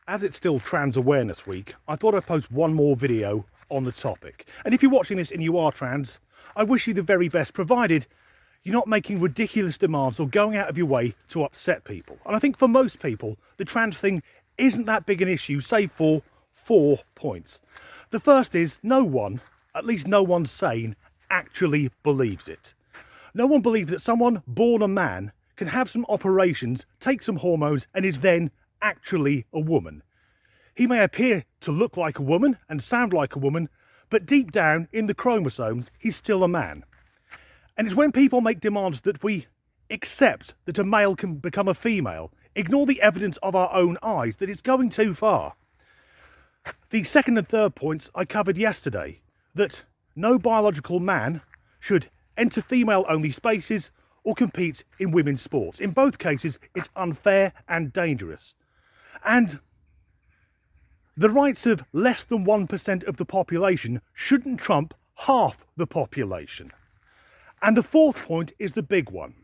As it's still Trans Awareness Week, I thought I'd post one more video on the topic. And if you're watching this and you are trans, I wish you the very best, provided you're not making ridiculous demands or going out of your way to upset people. And I think for most people, the trans thing isn't that big an issue, save for 4 points. The first is no one, at least no one sane, actually believes it. No one believes that someone born a man can have some operations, take some hormones, and is then actually a woman. He may appear to look like a woman and sound like a woman, but deep down in the chromosomes, he's still a man. And it's when people make demands that we accept that a male can become a female, ignore the evidence of our own eyes, that it's going too far. The second and third points I covered yesterday, that no biological man should enter female-only spaces or compete in women's sports. In both cases, it's unfair and dangerous. And the rights of less than 1% of the population shouldn't trump half the population. And the fourth point is the big one.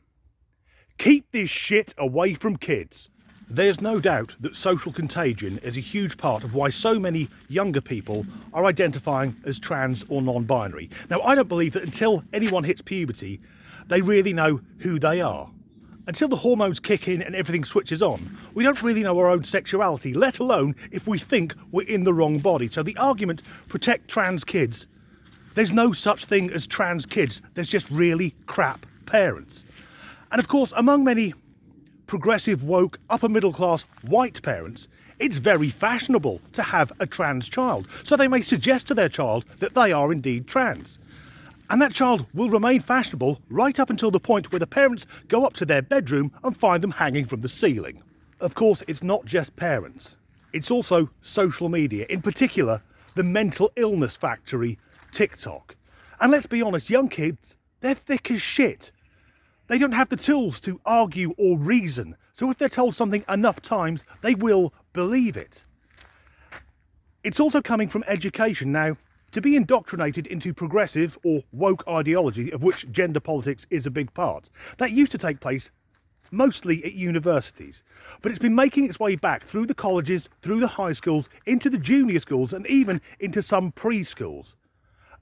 Keep this shit away from kids. There's no doubt that social contagion is a huge part of why so many younger people are identifying as trans or non-binary. Now, I don't believe that until anyone hits puberty, they really know who they are. Until the hormones kick in and everything switches on, we don't really know our own sexuality, let alone if we think we're in the wrong body. So the argument, protect trans kids, there's no such thing as trans kids. There's just really crap parents. And of course, among many progressive, woke, upper middle class white parents, it's very fashionable to have a trans child. So they may suggest to their child that they are indeed trans. And that child will remain fashionable right up until the point where the parents go up to their bedroom and find them hanging from the ceiling. Of course, it's not just parents. It's also social media, in particular, the mental illness factory, TikTok. And let's be honest, young kids, they're thick as shit. They don't have the tools to argue or reason. So if they're told something enough times, they will believe it. It's also coming from education. Now, to be indoctrinated into progressive or woke ideology, of which gender politics is a big part, that used to take place mostly at universities. But it's been making its way back through the colleges, through the high schools, into the junior schools, and even into some preschools.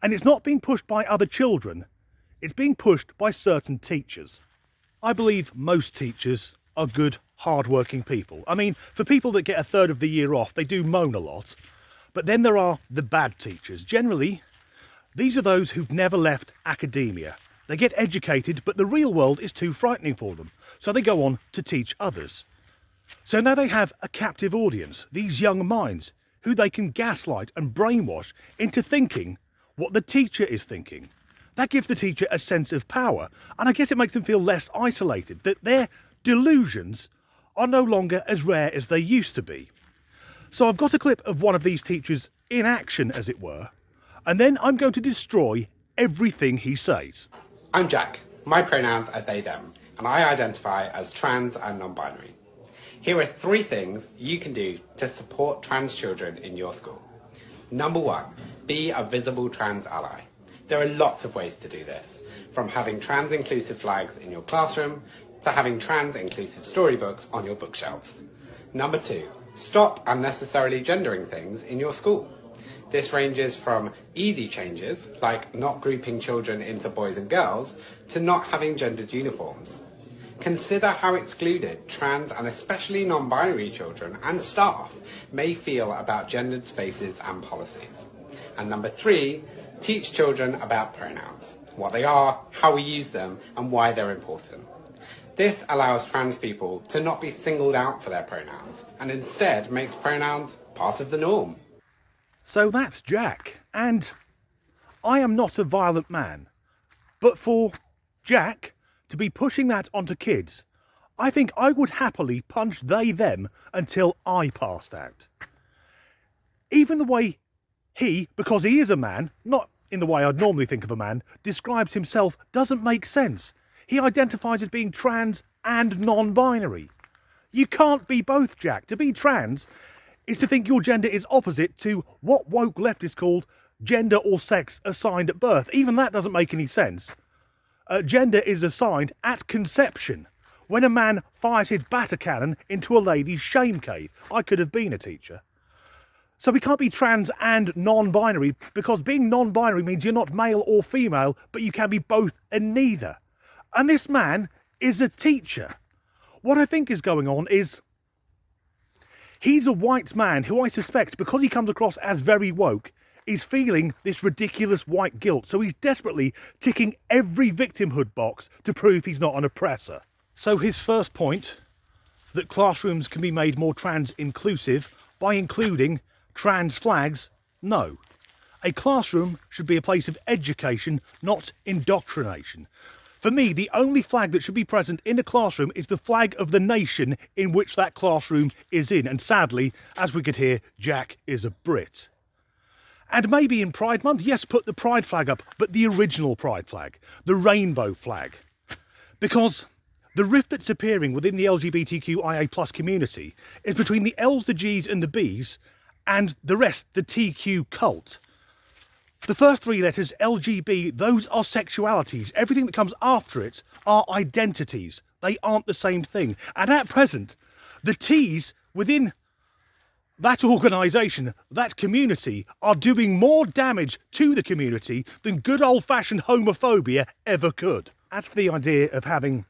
And it's not being pushed by other children, it's being pushed by certain teachers. I believe most teachers are good, hard-working people. I mean, for people that get a third of the year off, they do moan a lot. But then there are the bad teachers. Generally, these are those who've never left academia. They get educated, but the real world is too frightening for them. So they go on to teach others. So now they have a captive audience, these young minds, who they can gaslight and brainwash into thinking what the teacher is thinking. That gives the teacher a sense of power. And I guess it makes them feel less isolated, that their delusions are no longer as rare as they used to be. So I've got a clip of one of these teachers in action, as it were, and then I'm going to destroy everything he says. I'm Jack. My pronouns are they, them, and I identify as trans and non-binary. Here are 3 things you can do to support trans children in your school. Number 1, be a visible trans ally. There are lots of ways to do this, from having trans inclusive flags in your classroom to having trans inclusive storybooks on your bookshelves. Number 2, stop unnecessarily gendering things in your school. This ranges from easy changes, like not grouping children into boys and girls, to not having gendered uniforms. Consider how excluded trans and especially non-binary children and staff may feel about gendered spaces and policies. And number 3, teach children about pronouns, what they are, how we use them, and why they're important. This allows trans people to not be singled out for their pronouns, and instead makes pronouns part of the norm. So that's Jack, and I am not a violent man, but for Jack to be pushing that onto kids, I think I would happily punch they, them until I passed out. Even the way he, because he is a man, not in the way I'd normally think of a man, describes himself doesn't make sense. He identifies as being trans and non-binary. You can't be both, Jack. To be trans is to think your gender is opposite to what woke leftists called gender or sex assigned at birth. Even that doesn't make any sense. Gender is assigned at conception, when a man fires his batter cannon into a lady's shame cave. I could have been a teacher. So we can't be trans and non-binary, because being non-binary means you're not male or female, but you can be both and neither. And this man is a teacher. What I think is going on is he's a white man who I suspect, because he comes across as very woke, is feeling this ridiculous white guilt. So he's desperately ticking every victimhood box to prove he's not an oppressor. So his first point, that classrooms can be made more trans inclusive by including trans flags, no. A classroom should be a place of education, not indoctrination. For me, the only flag that should be present in a classroom is the flag of the nation in which that classroom is in. And sadly, as we could hear, Jack is a Brit. And maybe in Pride Month, yes, put the Pride flag up, but the original Pride flag, the rainbow flag. Because the rift that's appearing within the LGBTQIA+ community is between the L's, the G's and the B's and the rest, the TQ cult. The first three letters, LGB, those are sexualities. Everything that comes after it are identities. They aren't the same thing. And at present, the T's within that organisation, that community, are doing more damage to the community than good old-fashioned homophobia ever could. As for the idea of having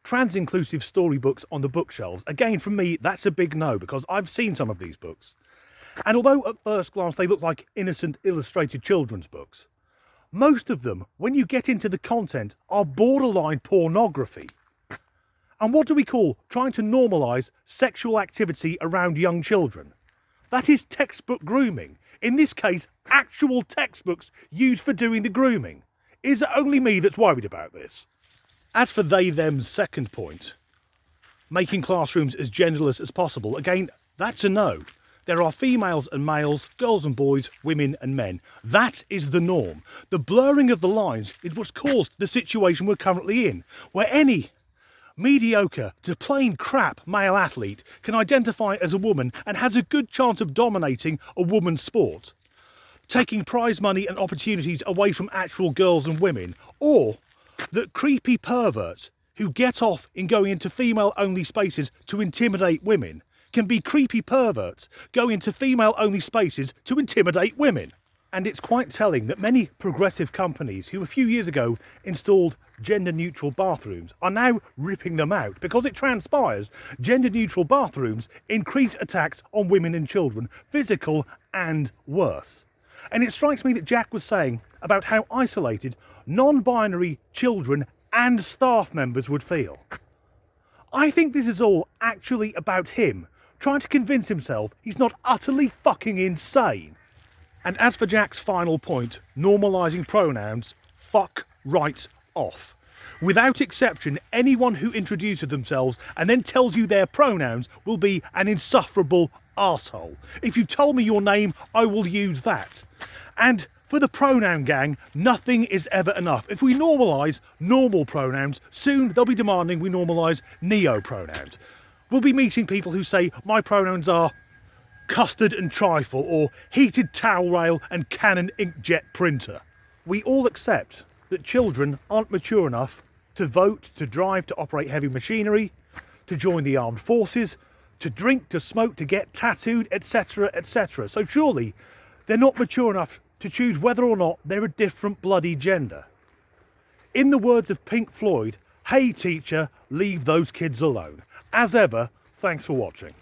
trans-inclusive storybooks on the bookshelves, again, from me, that's a big no, because I've seen some of these books. And although at first glance they look like innocent illustrated children's books, most of them, when you get into the content, are borderline pornography. And what do we call trying to normalise sexual activity around young children? That is textbook grooming. In this case, actual textbooks used for doing the grooming. Is it only me that's worried about this? As for they-them's second point, making classrooms as genderless as possible, again, that's a no. There are females and males, girls and boys, women and men. That is the norm. The blurring of the lines is what's caused the situation we're currently in, where any mediocre to plain crap male athlete can identify as a woman and has a good chance of dominating a woman's sport, taking prize money and opportunities away from actual girls and women, or that creepy perverts who get off in going into female-only spaces to intimidate women can be creepy perverts go into female-only spaces to intimidate women. And it's quite telling that many progressive companies who a few years ago installed gender-neutral bathrooms are now ripping them out, because it transpires gender-neutral bathrooms increase attacks on women and children, physical and worse. And it strikes me that Jack was saying about how isolated non-binary children and staff members would feel. I think this is all actually about him trying to convince himself he's not utterly fucking insane. And as for Jack's final point, normalising pronouns, fuck right off. Without exception, anyone who introduces themselves and then tells you their pronouns will be an insufferable arsehole. If you've told me your name, I will use that. And for the pronoun gang, nothing is ever enough. If we normalise normal pronouns, soon they'll be demanding we normalise neo-pronouns. We'll be meeting people who say my pronouns are custard and trifle, or heated towel rail and Canon inkjet printer. We all accept that children aren't mature enough to vote, to drive, to operate heavy machinery, to join the armed forces, to drink, to smoke, to get tattooed, etc, etc. So surely they're not mature enough to choose whether or not they're a different bloody gender. In the words of Pink Floyd, hey teacher, leave those kids alone. As ever, thanks for watching.